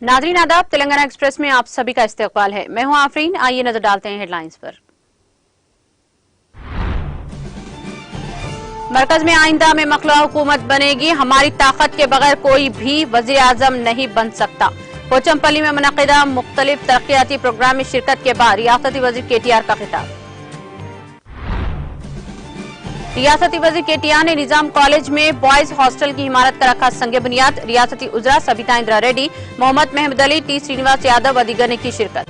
नाज़रीन आदाब, तेलंगाना एक्सप्रेस में आप सभी का इस्तकबाल है। मैं हूं आफरीन। आइए नजर डालते हैं हेडलाइंस पर। मरकज में आइंदा में मखलूआ हुकूमत बनेगी, हमारी ताकत के बगैर कोई भी वजीर आजम नहीं बन सकता। पोचमपल्ली में मुनक़िदा मुख्तलिफ तरक्याती प्रोग्राम में शिरकत के बाद रियासती वजीर केटीआर का खिताब। रियासती वजीर केटीआर ने निजाम कॉलेज में बॉयज हॉस्टल की इमारत का रखा संग बुनियाद। रियासती उजरा सबिता इंदिरा रेड्डी, मोहम्मद महमूद अली, टी श्रीनिवास यादव व दीगर ने की शिरकत।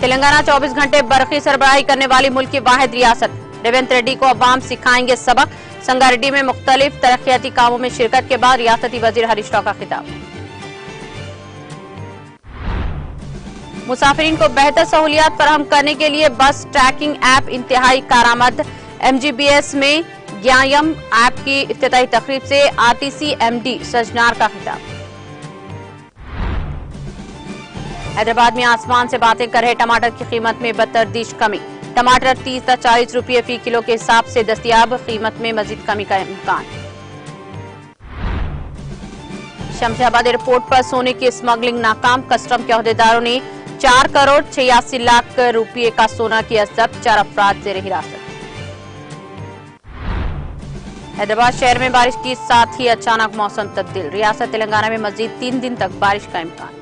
तेलंगाना 24 घंटे बरकी सरबराही करने वाली मुल्क की वाहिद रियासत। रेवंत रेड्डी को अवाम सिखाएंगे सबक। संगारेड्डी में मुख्तलिफ तरक्याती कामों में शिरकत के बाद रियासती वजीर हरीश राव का खिताब। मुसाफिरीन को बेहतर सहूलियात फराहम करने के लिए बस ट्रैकिंग ऐप इंतहाई कारआमद। एमजीबीएस में ज्ञायम ऐप की इफ्तिताही तकरीब से आरटीसी एमडी सजनार का खिताब। हैदराबाद में आसमान से बातें कर रहे टमाटर की कीमत में बतरदीश कमी। टमाटर 30 से 40 रुपये फी किलो के हिसाब से दस्तयाब, कीमत में मजीद कमी का इम्कान। शमशाबाद एयरपोर्ट पर सोने की स्मगलिंग नाकाम। कस्टम के अहदेदारों ने 4 करोड़ 86 लाख रुपये का सोना किया जब्त। 4 अफराद जेर हिरासत। हैदराबाद शहर में बारिश के साथ ही अचानक मौसम तब्दील। रियासत तेलंगाना में मजीद 3 दिन तक बारिश का इम्कान।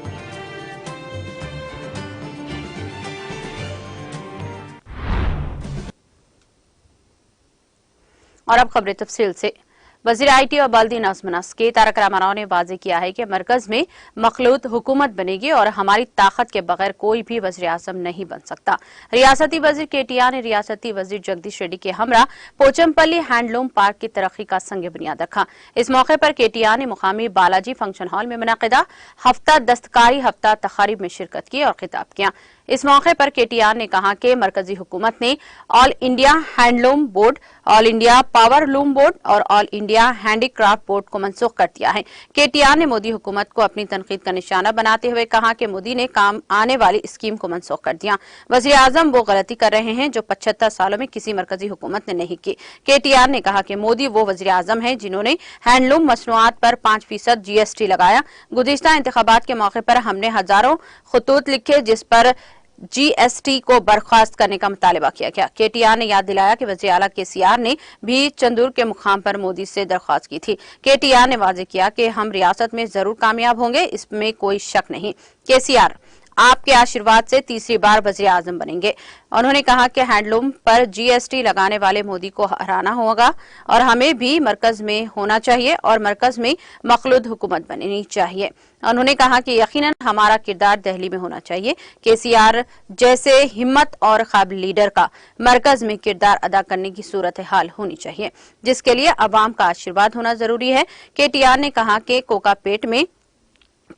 और अब खबरें तफसील से। वजीर आईटी और बल्दी नज़्म नस्क तारक रामाराव ने वाज़ेह किया है कि मरकज में मखलूत हुकूमत बनेगी और हमारी ताकत के बगैर कोई भी वज़ीर आज़म नहीं बन सकता। रियासती वजीर केटीआर ने रियासती वजीर जगदीश रेड्डी के हमरा पोचमपल्ली हैंडलूम पार्क की तरक्की का संग बुनियाद रखा। इस मौके पर केटीआर ने मुकामी बालाजी फंक्शन हॉल में मुनक़िदा हफ्ता दस्तकारी हफ्ता तकारीब में शिरकत की और खिताब किया। इस मौके पर केटीआर ने कहा कि मरकजी हुकूमत ने all India handloom board, all India power loom board और ऑल इंडिया हैंडीक्राफ्ट बोर्ड को मनसूख कर दिया है। केटीआर ने मोदी हुकूमत को अपनी तनकीद का निशाना बनाते हुए कहा कि मोदी ने काम आने वाली स्कीम को मनसूख कर दिया। वजीर आजम वो गलती कर रहे हैं जो 75 सालों में किसी मरकजी हुकूमत ने नहीं की। केटीआर ने कहा कि मोदी वो वजीर आजम है जिन्होंने हैंडलूम मसनूआत पर 5% जीएसटी लगाया। गुज़िश्ता इंतखाबात के मौके पर हमने हजारों खतूत लिखे जिस पर जीएसटी को बर्खास्त करने का मुतालबा किया गया। केटीआर ने याद दिलाया कि वज़ीर आला केसीआर ने भी चंदूर के मुकाम पर मोदी से दरख्वास्त की थी। केटीआर ने वाज़ेह किया कि हम रियासत में जरूर कामयाब होंगे, इसमें कोई शक नहीं। केसीआर आपके आशीर्वाद से तीसरी बार वज़ीर आज़म बनेंगे। उन्होंने कहा कि हैंडलूम पर जीएसटी लगाने वाले मोदी को हराना होगा और हमें भी मरकज में होना चाहिए और मरकज में मखलूद हुकूमत बननी चाहिए। उन्होंने कहा कि यकीनन हमारा किरदार दिल्ली में होना चाहिए। केसीआर जैसे हिम्मत और काबिल लीडर का मरकज में किरदार अदा करने की सूरत हाल होनी चाहिए, जिसके लिए अवाम का आशीर्वाद होना जरूरी है। केटीआर ने कहा कि कोकापेट में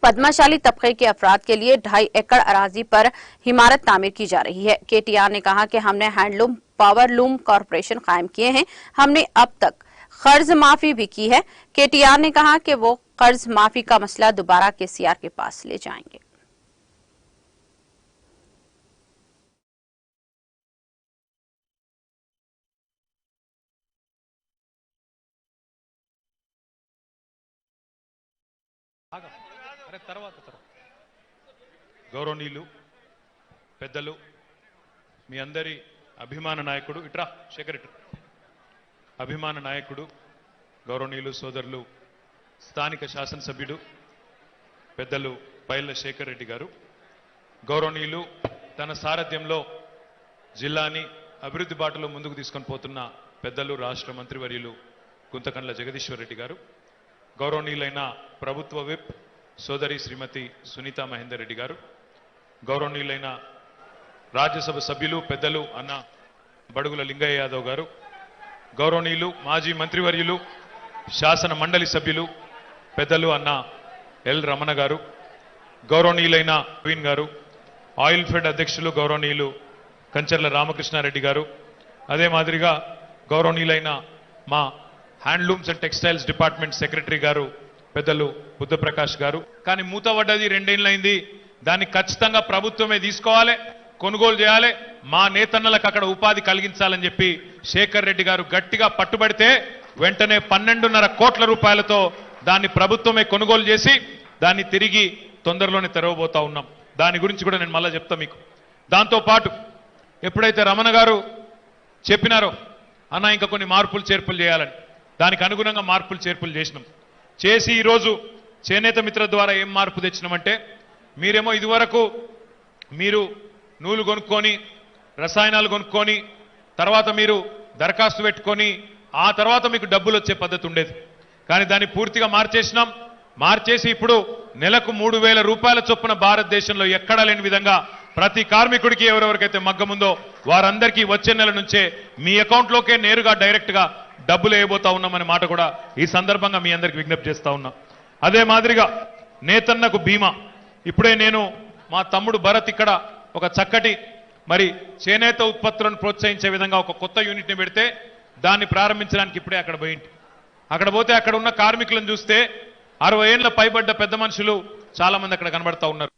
पद्माशाली तबके के अफराद के लिए 2.5 एकड़ अराजी पर इमारत तामीर की जा रही है। केटीआर ने कहा कि हमने हैंडलूम पावर लूम कॉरपोरेशन कायम किए हैं। हमने अब तक कर्ज माफी भी की है। केटीआर ने कहा कि वो कर्ज माफी का मसला दोबारा केसीआर के पास ले जाएंगे। గౌరవనీయులు పెద్దలు మీ అందరి అభిమాన నాయకుడు ఇట్రా శేఖర్ ఇట్రా అభిమాన నాయకుడు గౌరవనీయులు సోదరులు స్థానిక శాసనసభ్యుడు పెద్దలు పైళ్ళ శేఖర్ రెడ్డి గారు గౌరవనీయులు తన సారథ్యంలో జిల్లాని అభివృద్ధి బాటలో ముందుకు తీసుకొని పోతున్న పెద్దలు రాష్ట్ర మంత్రివర్యులు గుంతకండ్ల జగదీశ్వర్ రెడ్డి గారు గౌరవనీయులైన ప్రభుత్వ విప్ సోదరి శ్రీమతి సునీతా మహేందర్ రెడ్డి గారు గౌరవనీయులైన రాజ్యసభ సభ్యులు పెద్దలు అన్న బడుగుల లింగయ్య యాదవ్ గారు గౌరవనీయులు మాజీ మంత్రివర్యులు శాసన మండలి సభ్యులు పెద్దలు అన్న ఎల్ రమణ గారు గౌరవనీయులైన ప్రవీణ్ గారు ఆయిల్ ఫెడ్ అధ్యక్షులు గౌరవనీయులు కంచర్ల రామకృష్ణారెడ్డి గారు అదే మాదిరిగా గౌరవనీయులైన మా handlooms and textiles department secretary గారు పెద్దలు బుద్ధప్రకాష్ గారు కానీ మూతపడ్డది 2 ఏళ్లైంది దాన్ని ఖచ్చితంగా ప్రభుత్వమే తీసుకోవాలి కొనుగోలు చేయాలి మా నేతన్నలకు అక్కడ ఉపాధి కలిగించాలని చెప్పి శేఖర్ రెడ్డి గారు గట్టిగా పట్టుబడితే వెంటనే 12.5 కోట్ల రూపాయలతో దాన్ని ప్రభుత్వమే కొనుగోలు చేసి దాన్ని తిరిగి తొందరలోనే తెరవబోతా ఉన్నాం. దాని గురించి కూడా నేను మళ్ళా చెప్తా మీకు. దాంతో పాటు ఎప్పుడైతే రమణ గారు చెప్పినారో అన్న ఇంకా కొన్ని మార్పులు చేర్పులు చేయాలని, దానికి అనుగుణంగా మార్పులు చేర్పులు చేసినాం. చేసి ఈరోజు చేనేత మిత్ర ద్వారా ఏం మార్పు తెచ్చినామంటే, మీరేమో ఇదివరకు మీరు నూలు కొనుక్కొని రసాయనాలు కొనుక్కొని తర్వాత మీరు దరఖాస్తు పెట్టుకొని ఆ తర్వాత మీకు డబ్బులు వచ్చే పద్ధతి ఉండేది. కానీ దాన్ని పూర్తిగా మార్చేసినాం. మార్చేసి ఇప్పుడు నెలకు 3,000 రూపాయల చొప్పున భారతదేశంలో ఎక్కడా లేని విధంగా ప్రతి కార్మికుడికి ఎవరెవరికైతే మగ్గం ఉందో వారందరికీ వచ్చే నెల నుంచే మీ అకౌంట్లోకే నేరుగా డైరెక్ట్ గా డబ్బులు వేయబోతా ఉన్నామనే మాట కూడా ఈ సందర్భంగా మీ అందరికి విజ్ఞప్తి చేస్తా ఉన్నాం. అదే మాదిరిగా నేతన్నకు బీమా, ఇప్పుడే నేను మా తమ్ముడు భరత్ ఇక్కడ ఒక చక్కటి మరి చేనేత ఉత్పత్తులను ప్రోత్సహించే విధంగా ఒక కొత్త యూనిట్ని పెడితే దాన్ని ప్రారంభించడానికి ఇప్పుడే అక్కడ పోయింది. అక్కడ పోతే అక్కడ ఉన్న కార్మికులను చూస్తే 60 ఏళ్ల పైబడ్డ పెద్ద మనుషులు చాలా మంది అక్కడ కనబడతా ఉన్నారు.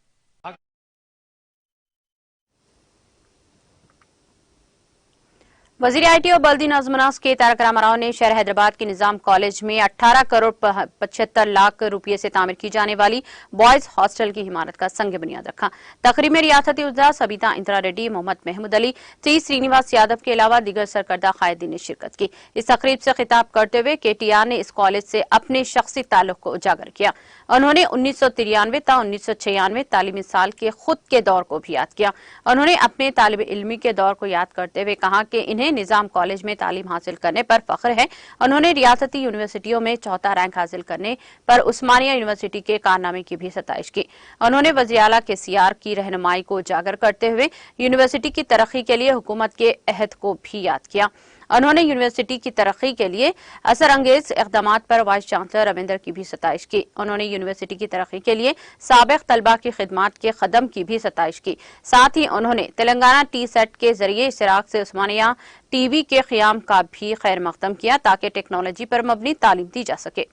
वजीर आईटी और बल्दी नजमनास के तारक रामाराव ने शहर हैदराबाद के निजाम कॉलेज में 18 करोड़ 75 लाख रुपये से तामीर की जाने वाली बॉयज हॉस्टल की इमारत का संग बुनियाद रखा। तकरीब में रियासती उजरा सबिता इंदिरा रेड्डी, मोहम्मद महमूद अली, टी श्रीनिवास यादव के अलावा दीगर सरकर्दा कायदीन ने शिरकत की। इस तकरीब से खिताब करते हुए केटीआर ने इस कॉलेज से अपने शख्सी ताल्लुक को उजागर किया। उन्होंने 1993 ता 1996 तालीमी साल के खुद के दौर को भी याद किया। उन्होंने अपने तालिब इल्मी के दौर को याद करते हुए कहा कि इन्हें निजाम कॉलेज में तालीम हासिल करने पर फख्र है। उन्होंने रियासती यूनिवर्सिटियों में चौथा रैंक हासिल करने पर उस्मानिया यूनिवर्सिटी के कारनामे की भी सताइश की। उन्होंने वज़ीर आला केसीआर की रहनुमाई को उजागर करते हुए यूनिवर्सिटी की तरक्की के लिए हुकूमत के अहद को भी याद किया। उन्होंने यूनिवर्सिटी की तरक्की के लिए असरअंगेज इक़दाम पर वाइस चांसलर रविंदर की भी सताइश की। उन्होंने यूनिवर्सिटी की तरक्की के लिए साबिक़ तलबा की खिदमत के कदम की भी सताइश की। साथ ही उन्होंने तेलंगाना टी सेट के जरिए इशराक से उस्मानिया टीवी के क़याम का भी खैर मक़दम किया ताकि टेक्नोलॉजी पर मबनी तालीम दी जा सके।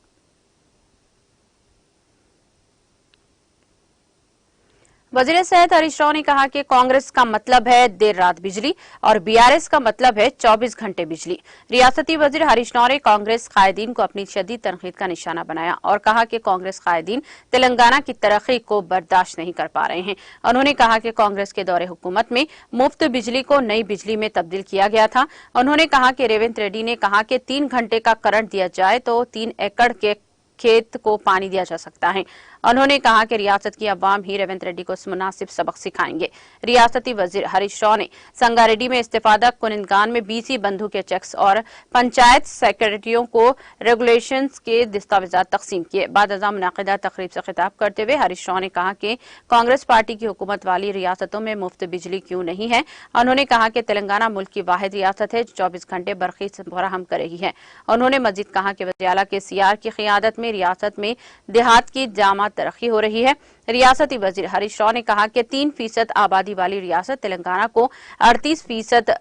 वजीर सेहत हरीश राव ने कहा कि कांग्रेस का मतलब है देर रात बिजली और बीआरएस का मतलब है 24 घंटे बिजली। रियासती वजीर हरीश राव ने कांग्रेस कायदीन को अपनी शदीद तनकीद का निशाना बनाया और कहा कि कांग्रेस कायदीन तेलंगाना की तरक्की को बर्दाश्त नहीं कर पा रहे हैं। उन्होंने कहा कि कांग्रेस के दौरे हुकूमत में मुफ्त बिजली को नई बिजली में तब्दील किया गया था। उन्होंने कहा कि रेवंत रेड्डी ने कहा कि 3 घंटे का करंट दिया जाए तो 3 एकड़ के खेत को पानी दिया जा सकता है। उन्होंने कहा कि रियासत की अवाम ही रेवंत रेड्डी को मुनासिब सबक सिखाएंगे। रियासती वजीर हरीश राव ने संगारेड्डी में इस्तीफादा कुनिंदगान में बीसी बंधु के चेक्स और पंचायत सेक्रेटरियों को रेगुलेशंस के दस्तावेजात तकसीम किए। बाद अज़ा मुनाकिदा तकरीब से खिताब करते हुए हरीश राव ने कहा कि कांग्रेस पार्टी की हुकूमत वाली रियासतों में मुफ्त बिजली क्यों नहीं है। उन्होंने कहा कि तेलंगाना मुल्क की वाहिद रियासत है जो 24 घंटे बरखी फराहम कर रही है। उन्होंने मजीद कहा कि वज़ीर आला केसीआर की क़ियादत में रियासत में देहात की जामा तरक्की हो रही है। रियासती वजीर हरीश राव ने कहा कि 3% आबादी वाली रियासत तेलंगाना को 38%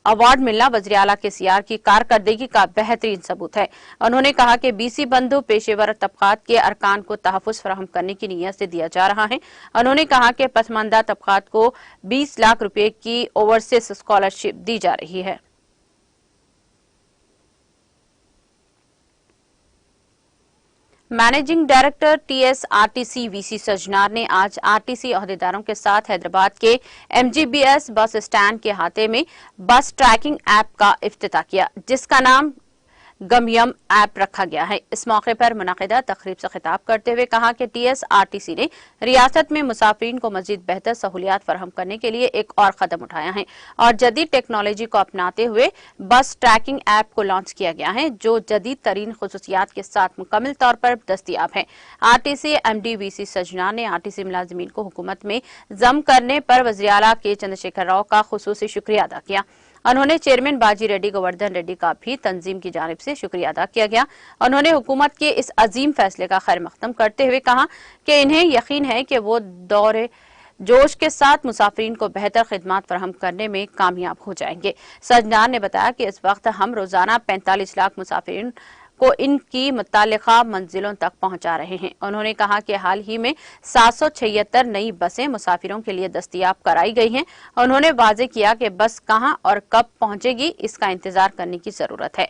अवार्ड मिलना वज़ीर आला केसीआर की कारकर्दगी का बेहतरीन सबूत है। उन्होंने कहा कि बीसी बंधु पेशेवर तबकात के अरकान को तहफ़्फ़ुज़ फराहम करने की नीयत से दिया जा रहा है। उन्होंने कहा कि पसमानदा तबकात को 20 लाख रुपए की ओवरसीज स्कॉलरशिप दी जा रही है। Managing director TSRTC VC Sajjanar ने आज आरटीसी अहदेदारों के साथ हैदराबाद के एमजीबीएस बस स्टैंड के अहाते में बस ट्रैकिंग ऐप का इफ्तिताह किया, जिसका नाम गमयम ऐप रखा गया है। इस मौके पर मुनाकिदा तकरीब से खिताब करते हुए कहा कि टीएसआरटीसी ने रियासत में मुसाफिरीन को मजीद बेहतर सहूलियात फराहम करने के लिए एक और कदम उठाया है और जदीद टेक्नोलॉजी को अपनाते हुए बस ट्रैकिंग ऐप को लॉन्च किया गया है, जो जदीद तरीन खुसूसियात के साथ मुकम्मल तौर पर दस्तियाब है। आरटीसी एमडी वीसी सजनार ने आरटीसी मुलाजिमीन को हुकूमत में जम करने पर वज़ीर आला के चंद्रशेखर राव का खुसूसी शुक्रिया अदा किया। उन्होंने चेयरमैन बाजी रेड्डी गोवर्धन रेड्डी का भी तंजीम की जानिब से शुक्रिया अदा किया गया। उन्होंने हुकूमत के इस अजीम फैसले का खैर मकदम करते हुए कहा कि इन्हें यकीन है कि वो दौरे जोश के साथ मुसाफिरीन को बेहतर खिदमत फराहम करने में कामयाब हो जाएंगे। सजनार ने बताया कि इस वक्त हम रोजाना 45 लाख मुसाफिरीन को इनकी मुत्तल्लिका मंजिलों तक पहुंचा रहे हैं। उन्होंने कहा कि हाल ही में 776 नई बसें मुसाफिरों के लिए दस्तयाब कराई गई हैं। उन्होंने वाजे किया कि बस कहां और कब पहुंचेगी इसका इंतजार करने की जरूरत है।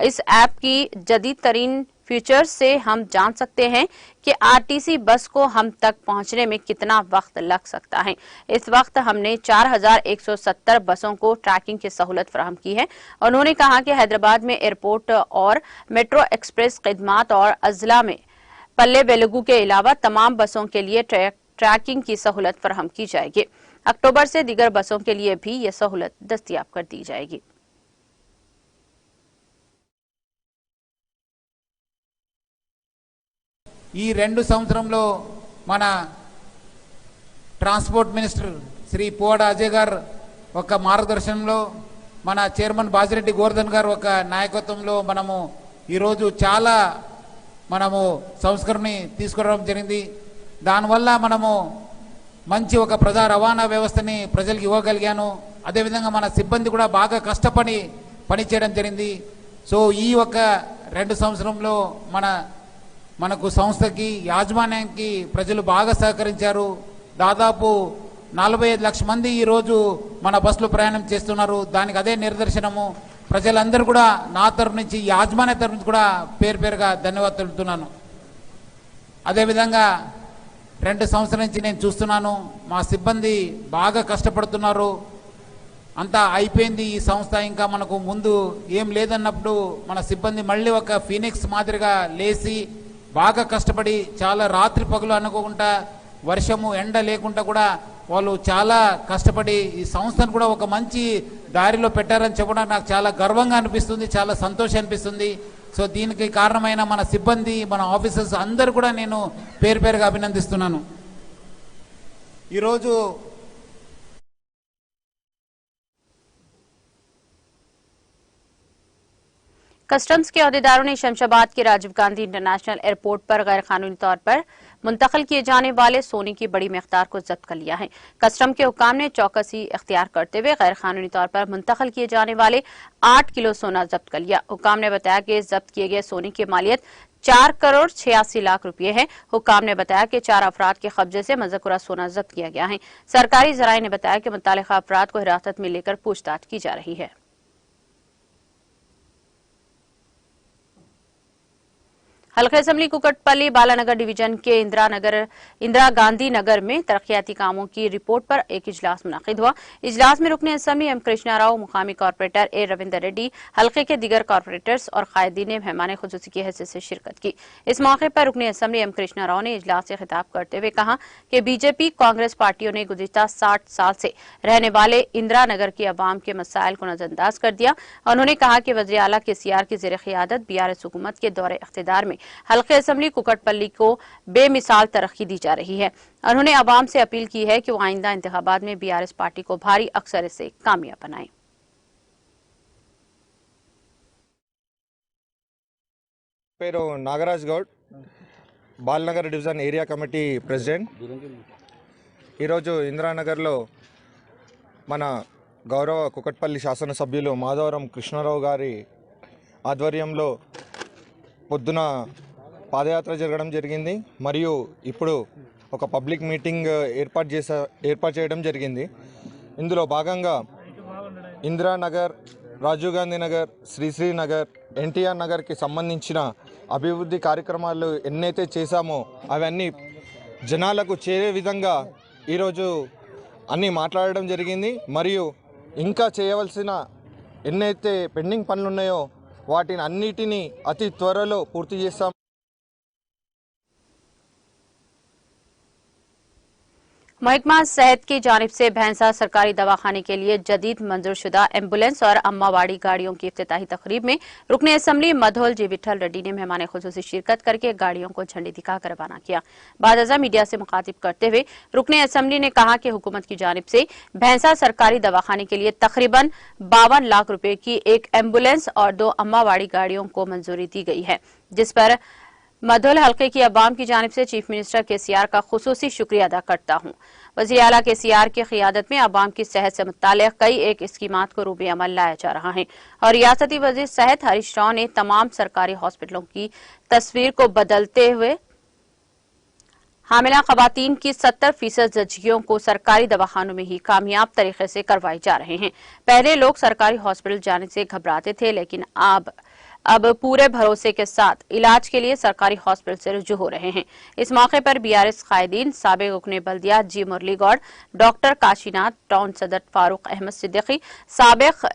इस ऐप की जदीद तरीन फीचर्स से हम जान सकते हैं कि आरटीसी बस को हम तक पहुंचने में कितना वक्त लग सकता है। इस वक्त हमने 4170 बसों को ट्रैकिंग की सहूलत फराहम की है। उन्होंने कहा कि हैदराबाद में एयरपोर्ट और मेट्रो एक्सप्रेस खिदमात और अजला में पल्ले बेलगू के अलावा तमाम बसों के लिए ट्रैकिंग की सहूलत फराहम की जाएगी। अक्टूबर से दीगर बसों के लिए भी ये सहूलत दस्तयाब कर दी जाएगी। ఈ 2 సంవత్సరంలో మన ట్రాన్స్పోర్ట్ మినిస్టర్ శ్రీ పువ్వాడ అజయ్ గారు ఒక మార్గదర్శనంలో మన చైర్మన్ బాజిరెడ్డి గోవర్ధన్ గారు ఒక నాయకత్వంలో మనము ఈరోజు చాలా సంస్కరణ తీసుకురావడం జరిగింది। దానివల్ల మనము మంచి ఒక ప్రజా రవాణా వ్యవస్థని ప్రజలకు ఇవ్వగలిగాను। అదేవిధంగా మన సిబ్బంది కూడా బాగా కష్టపడి పనిచేయడం జరిగింది। సో ఈ ఒక 2 సంవత్సరంలో మనకు సంస్థకి యాజమాన్యానికి ప్రజలు బాగా సహకరించారు। దాదాపు 45 లక్షల మంది ఈ రోజు మన బస్సులో ప్రయాణం చేస్తున్నారు। దానికి అదే నిదర్శనము। ప్రజలందరూ కూడా నా తరఫు నుంచి యాజమాన్య తరఫు నుంచి కూడా పేరుగా ధన్యవాదాలు తెలుపుతున్నాను। అదేవిధంగా 2 సంవత్సరాల నుంచి నేను చూస్తున్నాను మా సిబ్బంది బాగా కష్టపడుతున్నారు। అంతా అయిపోయింది ఈ సంస్థ, ఇంకా మనకు ముందు ఏం లేదన్నప్పుడు మన సిబ్బంది మళ్ళీ ఒక ఫీనిక్స్ మాదిరిగా లేచి బాగా కష్టపడి చాలా రాత్రి పగలు అనుకోకుండా వర్షము ఎండ లేకుండా కూడా వాళ్ళు చాలా కష్టపడి ఈ సంస్థను కూడా ఒక మంచి దారిలో పెట్టారని చెప్పడానికి నాకు చాలా గర్వంగా అనిపిస్తుంది, చాలా సంతోషం అనిపిస్తుంది। సో దీనికి కారణమైన మన సిబ్బంది, మన ఆఫీసర్స్ అందరూ కూడా నేను పేరుగా అభినందిస్తున్నాను। ఈరోజు कस्टम्स के अहदेदारों ने शमशाबाद के राजीव गांधी इंटरनेशनल एयरपोर्ट पर गैर कानूनी तौर पर मुंतकिल किए जाने वाले सोने की बड़ी मिकदार को जब्त कर लिया है। कस्टम के हुक्काम ने चौकसी इख्तियार करते हुए गैर कानूनी तौर पर मुंतकिल किए जाने वाले 8 किलो सोना जब्त कर लिया। हुक्काम ने बताया कि जब्त किए गए सोने की मालियत 4 करोड़ 86 लाख रुपए है। हुक्काम ने बताया कि 4 अफराद के कब्जे से मज़कूरा सोना जब्त किया गया है। सरकारी जराये ने बताया कि मुत्तल्लिका अफराद को हिरासत में लेकर पूछताछ की जा रही है। हल्का असेंबली कुकटपल्ली बालानगर डिवीजन के इंदिरा गांधी नगर में तरक्याती कामों की रिपोर्ट पर एक इजलास मुनक्किद हुआ। इजलास में रुकने असेंबली एम कृष्णा राव, मुकामी कॉर्पोरेटर ए रविंदर रेड्डी, हल्के के दीगर कॉर्पोरेटर्स और कायदीन ने मेहमान खुसूसी की हैसियत से शिरकत की। इस मौके पर रुकने असेंबली एम कृष्णा राव ने इजलास से खिताब करते हुए कहा कि बीजेपी कांग्रेस पार्टियों ने गुज़िश्ता 60 साल से रहने वाले इंदिरा नगर की अवाम के मसाइल को नजरअंदाज कर दिया। उन्होंने कहा कि वज़ीर आला के सीआर की ज़ेर क़ियादत बीआरएस हुकूमत के दौरे इख्तिदार में हल्के असेंबली कुकटपल्ली को बेमिसाल तरक्की दी जा रही है। उन्होंने अवाम से अपील की है कि वो आइंदा इंतखाबात में बीआरएस पार्टी को भारी अक्सर से कामयाब बनाएं। పేరు Nagaraj Goud, Balanagar division area committee president. ఈరోజు ఇందిరానగర్లో మన గౌరవ కుకట్పల్లి శాసనసభ్యులు మాధవరం కృష్ణారావు గారి ఆధ్వర్యంలో పొద్దున పాదయాత్ర జరగడం జరిగింది మరియు ఇప్పుడు ఒక పబ్లిక్ మీటింగ్ ఏర్పాటు చేయడం జరిగింది। ఇందులో భాగంగా ఇందిరానగర్, రాజీవ్ గాంధీ నగర్, శ్రీశ్రీ నగర్, ఎన్టీఆర్ నగర్కి సంబంధించిన అభివృద్ధి కార్యక్రమాలు ఎన్నైతే చేశామో అవన్నీ జనాలకు చేరే విధంగా ఈరోజు అన్నీ మాట్లాడడం జరిగింది మరియు ఇంకా చేయవలసిన ఎన్నైతే పెండింగ్ పనులు ఉన్నాయో వాటిని అన్నిటినీ అతి త్వరలో పూర్తి చేస్తాం। महकमा सेहत की जानिब से भैंसा सरकारी दवाखाने के लिए जदीद मंजूरशुदा एम्बुलेंस और अम्मावाड़ी गाड़ियों की इफ्तिताही तकरीब में रुकने असेंबली मधोल जी विठल रेड्डी ने मेहमान खुसूसी शिरकत करके गाड़ियों को झंडी दिखाकर रवाना किया। बाद अज़ा मीडिया से मुखातिब करते हुए रुकने असेंबली ने कहा कि हुकूमत की जानिब से भैंसा सरकारी दवाखाने के लिए तकरीबन 52 लाख रुपए की एक एम्बुलेंस और 2 अम्मावाड़ी गाड़ियों को मंजूरी दी गई है, जिस पर मधोल हल्के की अवाम की जानिब से चीफ मिनिस्टर के सीआर का खुसूसी शुक्रिया अदा करता हूँ। वज़ीर आला KCR की क़ियादत में अवाम की सेहत से मुताल्लिक़ कई एक स्कीमात को रूबे अमल लाया जा रहा है और रियासती वज़ीर सेहत हरीश राव ने तमाम सरकारी हॉस्पिटलों की तस्वीर को बदलते हुए हामिला खवातीन की 70% जच्चियों को सरकारी दवाखानों में ही कामयाब तरीके से करवाई जा रहे हैं। पहले लोग सरकारी हॉस्पिटल जाने से घबराते थे, लेकिन अब पूरे भरोसे के साथ इलाज के लिए सरकारी हॉस्पिटल से रुजू हो रहे हैं। इस मौके पर BRS कायदीन, साबिक रुकने बल्दिया G Murali Goud, doctor Kashinath, town सदर फारूक अहमद सिद्दीकी, साबिक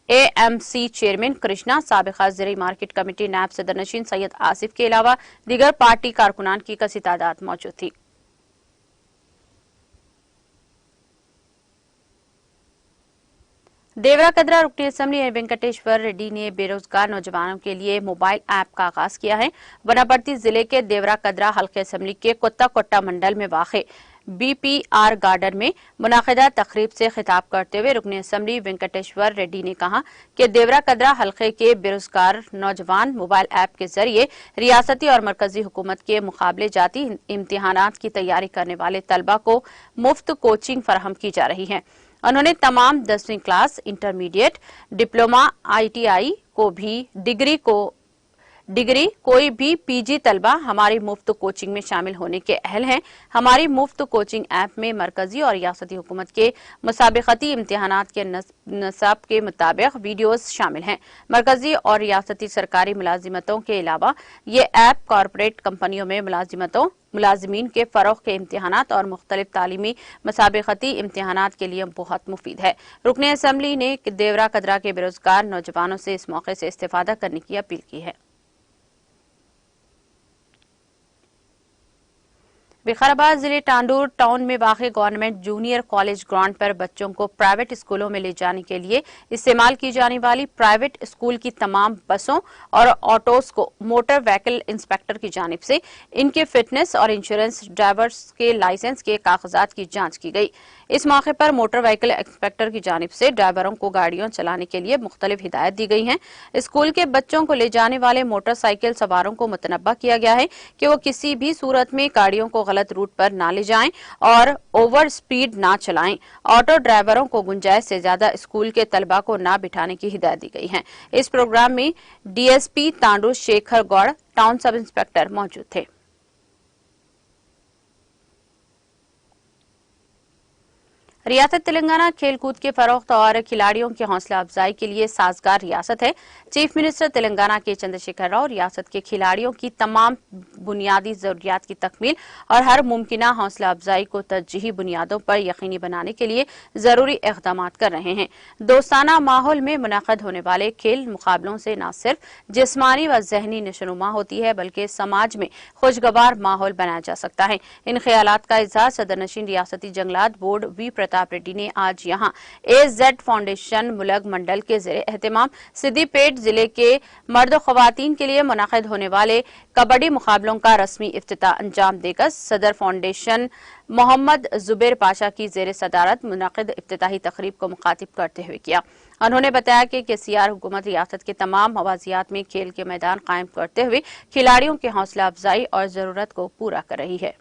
AMC चेयरमैन कृष्णा, साबिका ज़िली मार्केट कमेटी नायब सदर नशीन सैयद आसिफ के अलावा दीगर पार्टी कारकुनान की कसी तादाद मौजूद थी। देवरा कदरा रुकनी असम्बली वेंकटेश्वर रेड्डी ने बेरोजगार नौजवानों के लिए मोबाइल ऐप का आगाज किया है। वनापर्ती जिले के देवरा कदरा हल्के असम्बली के कुत्ता कोट्टा मंडल में वाक़े BPR गार्डन में मुनाकिदा तकरीब से खिताब करते हुए रुकनी असम्बली वेंकटेश्वर रेड्डी ने कहा कि देवरा कदरा हल्के के बेरोजगार नौजवान मोबाइल ऐप के जरिए रियासती और मरकजी हुकूमत के मुकाबले जाती इम्तिहानात की तैयारी करने वाले तलबा को मुफ्त कोचिंग फराहम की जा रही है। उन्होंने तमाम 10वीं क्लास, इंटरमीडिएट, डिप्लोमा, ITI को भी डिग्री कोई भी PG तलबा हमारी मुफ्त कोचिंग में शामिल होने के अहल हैं। हमारी मुफ्त कोचिंग ऐप में मरकजी और रियासती हुकूमत के मुसाबिकती इम्तिहानात के नसाब के मुताबिक वीडियोस शामिल हैं। मरकजी और रियासती सरकारी मुलाजिमतों के अलावा ये ऐप कॉरपोरेट कंपनियों में मुलाजिमीन के फरोग के इम्तिहानात और मुख्तलिफ तालीमी मुसाबिकती इम्तिहानात के लिए बहुत मुफीद है। रुकने असम्बली ने देवरा कदरा के बेरोजगार नौजवानों से इस मौके से इस्तेफादा करने की अपील की है। विकाराबाद जिले टांडूर टाउन में वाक़े गवर्नमेंट जूनियर कॉलेज ग्राउंड पर बच्चों को प्राइवेट स्कूलों में ले जाने के लिए इस्तेमाल की जाने वाली प्राइवेट स्कूल की तमाम बसों और ऑटोस को मोटर व्हीकल इंस्पेक्टर की जानिब से इनके फिटनेस और इंश्योरेंस, ड्राइवर्स के लाइसेंस के कागजात की जांच की गई। इस मौके पर मोटर व्हीकल इंस्पेक्टर की जानिब से ड्राइवरों को गाड़ियों चलाने के लिए मुख्तलिफ हिदायत दी गई हैं। स्कूल के बच्चों को ले जाने वाले मोटरसाइकिल सवारों को मुतनब्बा किया गया है कि वो किसी भी सूरत में गाड़ियों को गलत रूट पर ना ले जाएं और ओवर स्पीड ना चलाएं। ऑटो ड्राइवरों को गुंजाइश से ज्यादा स्कूल के तलबा को ना बिठाने की हिदायत दी गई है। इस प्रोग्राम में DSP Tandur Shekar Goud, town sub inspector मौजूद थे। रियासत तेलंगाना खेलकूद के फरोख्त और खिलाड़ियों की हौसला अफजाई के लिए साजगार रियासत है। चीफ मिनिस्टर तेलंगाना के चंद्रशेखर राव रियासत के खिलाड़ियों की तमाम बुनियादी जरूरियात की तकमील और हर मुमकिना हौसला अफजाई को तरजीही बुनियादों पर यकीनी बनाने के लिए जरूरी इकदाम कर रहे हैं। दोस्ताना माहौल में मुनक़द होने वाले खेल मुकाबलों से न सिर्फ जिस्मानी व जहनी नशोनुमा होती है, बल्कि समाज में खुशगवार माहौल बनाया जा सकता है। इन ख्यालात का इजहार सदर नशीन रियासती जंगलात बोर्ड V प्रताप रेड्डी ने आज यहां AZ फाउंडेशन मुलग मंडल के ज़ेरे एहतमाम सिद्दीपेट जिले के मर्द खवातीन के लिए मुनक़िद होने वाले कबड्डी मुकाबलों का रस्मी इफ्तिताह अंजाम देकर सदर फाउंडेशन मोहम्मद जुबैर पाशा की ज़ेरे सदारत मुनक़िद इफ्तिताही तकरीब को मुखातिब करते हुए किया। उन्होंने बताया कि KCR हुकूमत रियासत के तमाम मवाजियात में खेल के मैदान कायम करते हुए खिलाड़ियों की हौसला अफजाई और जरूरत को पूरा कर रही है।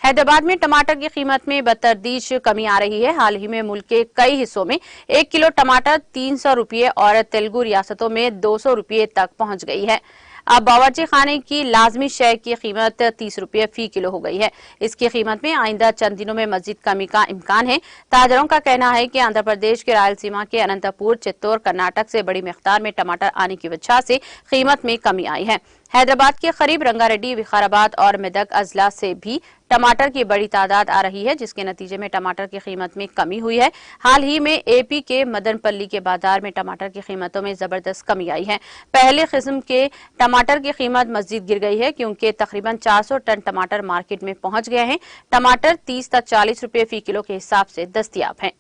हैदराबाद में टमाटर की कीमत में बतदरीज कमी आ रही है। हाल ही में मुल्क के कई हिस्सों में 1 किलो टमाटर 300 रुपये और तेलुगु रियासतों में 200 रुपये तक पहुंच गई है। अब बावर्ची खाने की लाजमी शय की कीमत 30 रुपये फी किलो हो गई है। इसकी कीमत में आइंदा चंद दिनों में मजीद कमी का इम्कान है। ताजरों का कहना है कि आंध्र प्रदेश के रायलसीमा के अनंतपुर, चित्तौड़, कर्नाटक से बड़ी मिकदार में टमाटर आने की वजह से कीमत में कमी आई है। हैदराबाद के करीब रंगारेड्डी, विकाराबाद और मेदक अजला से भी टमाटर की बड़ी तादाद आ रही है, जिसके नतीजे में टमाटर की कीमत में कमी हुई है। हाल ही में AP के मदनपल्ली के बाजार में टमाटर की कीमतों में जबरदस्त कमी आई है। पहले किस्म के टमाटर की कीमत मजीद गिर गई है, क्योंकि तकरीबन 400 टन टमाटर मार्केट में पहुंच गए हैं। टमाटर 30 से 40 रुपये फी किलो के हिसाब से दस्तयाब हैं।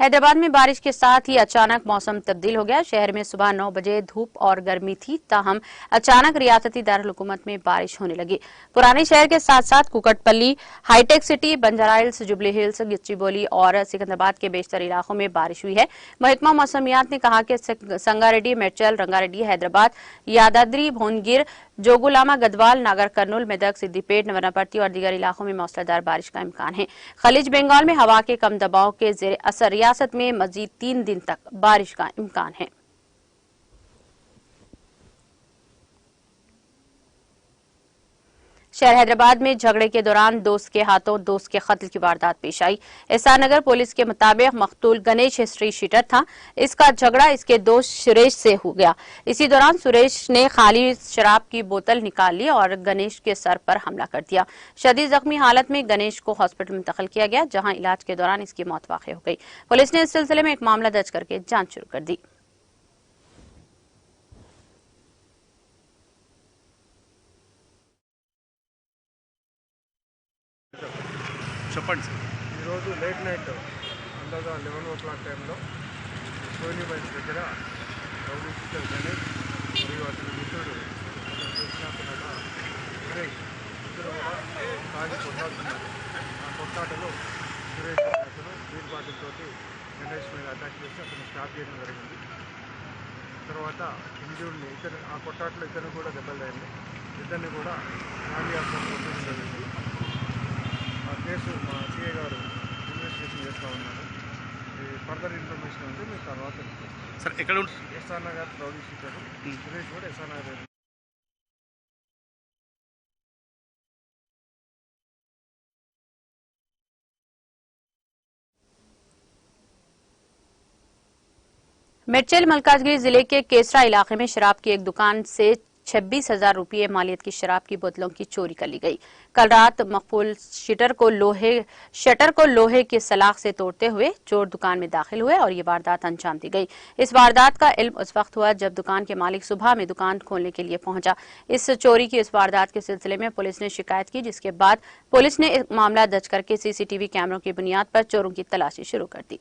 हैदराबाद में बारिश के साथ ही अचानक मौसम तब्दील हो गया। शहर में सुबह 9 बजे धूप और गर्मी थी, ताहम अचानक रियासती दारुल हुकूमत में बारिश होने लगी। पुराने शहर के साथ साथ Kukatpally, hitech city, Banjara hills, Jubilee hills, Gachibowli और सिकंदराबाद के बेशतर इलाकों में बारिश हुई है। महकमा मौसमियात ने कहा कि संगारेड्डी, मेडचल, रंगारेड्डी, हैदराबाद, यादाद्री, भोनगिर, जोगुलामा, गदवाल, नागर कर्नूल, मेदक, सिद्दीपेट, नवनापट्टी और दीगर इलाकों में मौसलाधार बारिश का इम्कान है। खलीज बंगाल में हवा के कम दबाव के जेर असर रियासत में मजीद 3 दिन तक बारिश का इम्कान है। शहर हैदराबाद में झगड़े के दौरान दोस्त के हाथों दोस्त के कत्ल की वारदात पेश आई। एहसान नगर पुलिस के मुताबिक मकतूल गणेश हिस्ट्री शीटर था। इसका झगड़ा इसके दोस्त सुरेश से हो गया। इसी दौरान सुरेश ने खाली शराब की बोतल निकाल ली और गणेश के सर पर हमला कर दिया। शदीद जख्मी हालत में गणेश को हॉस्पिटल में मुंतकिल किया गया, जहां इलाज के दौरान इसकी मौत वाक़ हो गई। पुलिस ने इस सिलसिले में एक मामला दर्ज करके जांच शुरू कर दी। చెప్పండి సార్. ఈరోజు లేట్ నైట్ అందాజా 11 o'clock టైంలో సోనిబైస్ దగ్గర రౌడీ షీటర్ గణేష్ మరియు అతని మిత్రుడు అతను కృష్ణాథనట సురేష్ ఇద్దరు కూడా తాగి కొట్లాడుతున్నారు. ఆ కొట్లాటలో సురేష్ అనే అతను బీర్ బాటిల్తోటి గణేష్ మీద అటాక్ చేసి అతను స్టాప్ చేయడం జరిగింది. తర్వాత ఇంజూర్ని ఇతను ఆ కొట్లాటలో ఇతను కూడా దెబ్బలు తగిలింది. ఇద్దరిని కూడా గాంధీ హాస్పిటల్ పంపించడం జరిగింది. ఆ కేసు మా సిఐ గారు ఇన్వెస్టిగేషన్ చేస్తూ ఉన్నారు. ఫర్దర్ ఇన్ఫర్మేషన్ ఉంటే మీరు తర్వాత సార్ ఎక్కడ ఉంటుంది? ఎస్ఆర్ నగర్ రౌడీ షీటర్ సురేష్ కూడా ఎస్ఆర్ నగర్. मेडचल मलकाजगिरी जिले के केसरा इलाके में शराब की एक दुकान से 26,000 रुपये मालियत की शराब की बोतलों की चोरी कर ली गई। कल रात मकबूल शटर को लोहे की सलाख से तोड़ते हुए चोर दुकान में दाखिल हुए और ये वारदात अंजाम दी गई। इस वारदात का इल्म उस वक्त हुआ जब दुकान के मालिक सुबह में दुकान खोलने के लिए पहुंचा। इस चोरी की इस वारदात के सिलसिले में पुलिस ने शिकायत की, जिसके बाद पुलिस ने मामला दर्ज करके सीसीटीवी कैमरों की बुनियाद पर चोरों की तलाशी शुरू कर दी।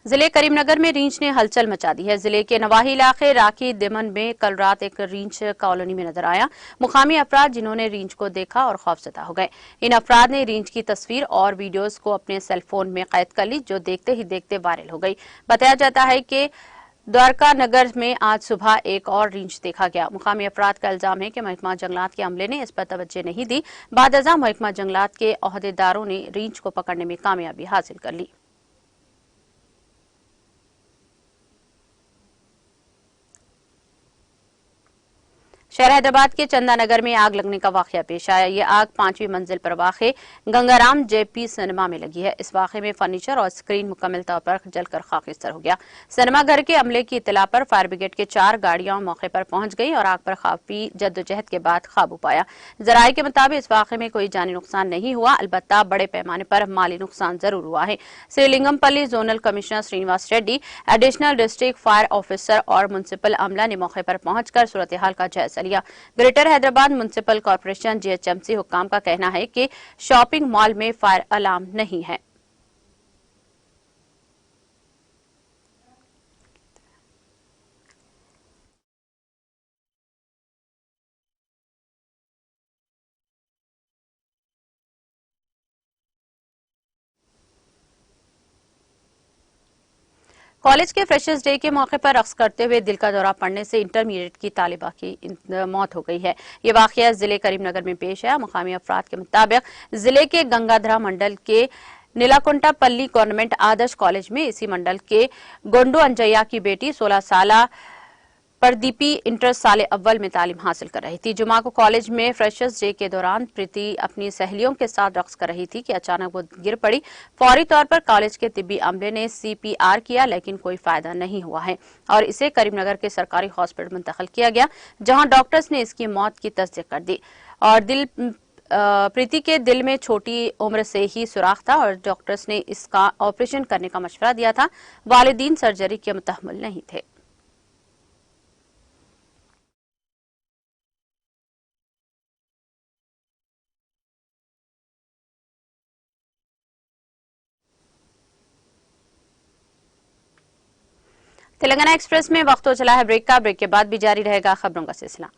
जिले करीमनगर में रींछ ने हलचल मचा दी है। जिले के नवाही इलाके राखी दिमन में कल रात एक रींछ कॉलोनी में नजर आया। मुकामी अफराद जिन्होंने रींछ को देखा और खौफजदा हो गए। इन अफराद ने रींछ की तस्वीर और वीडियोस को अपने सेलफोन में कैद कर ली, जो देखते ही देखते वायरल हो गई। बताया जाता है कि द्वारका नगर में आज सुबह एक और रींछ देखा गया। मुकामी अफराद का इल्जाम है कि महकमा जंगलात के अमले ने इस पर तवज्जो नहीं दी। बादअज़ा महकमा जंगलात के ओहदेदारों ने रींछ को पकड़ने में कामयाबी हासिल कर ली। शहर हैदराबाद के चंदानगर में आग लगने का वाकया पेश आया। ये आग 5वीं मंजिल पर वाक़े गंगाराम जेपी सिनेमा में लगी है। इस वाक़े में फर्नीचर और स्क्रीन मुकम्मल तौर पर जलकर खाकिस्तर हो गया। सिनेमा घर के अमले की इत्तला पर फायर ब्रिगेड के 4 गाड़ियां मौके पर पहुंच गई और आग पर काफी जद्दोजहद के बाद काबू पाया। जराये के मुताबिक इस वाक़े में कोई जानी नुकसान नहीं हुआ, अलबत्ता बड़े पैमाने पर माली नुकसान जरूर हुआ है। Serilingampally zonal commissioner Srinivas Reddy, additional district fire officer और म्युनिसिपल अमला ने मौके पर पहुंचकर सूरत हाल का जायजा लिया। Greater Hyderabad municipal corporation GHMC हुक्काम का कहना है कि शॉपिंग मॉल में फायर अलार्म नहीं है। कॉलेज के फ्रेशर्स डे के मौके पर रक्स करते हुए दिल का दौरा पड़ने से इंटरमीडिएट की तालिबा की मौत हो गई है। ये वाकया जिले करीमनगर में पेश है। मुकामी अफराद के मुताबिक जिले के गंगाधरा मंडल के नीलाकुंटापल्ली गवर्नमेंट आदर्श कॉलेज में इसी मंडल के गोंडू अंजैया की बेटी 16 साल परदीपी इंटर साले अव्वल में तालीम हासिल कर रही थी। जुमा को कॉलेज में फ्रेशर्स डे के दौरान प्रीति अपनी सहेलियों के साथ रक्स कर रही थी कि अचानक वो गिर पड़ी। फौरी तौर पर कॉलेज के तिब्बी अमले ने CPR किया, लेकिन कोई फायदा नहीं हुआ है और इसे करीमनगर के सरकारी हॉस्पिटल मुंतकिल किया गया, जहां डॉक्टर्स ने इसकी मौत की तस्दीक कर दी। और प्रीति के दिल में छोटी उम्र से ही सुराख था और डॉक्टर्स ने इसका ऑपरेशन करने का मशवरा दिया था। वालिदीन सर्जरी के मुतहम्मिल नहीं थे। तेलंगाना एक्सप्रेस में वक्त हो चला है ब्रेक का। ब्रेक के बाद भी जारी रहेगा खबरों का सिलसिला।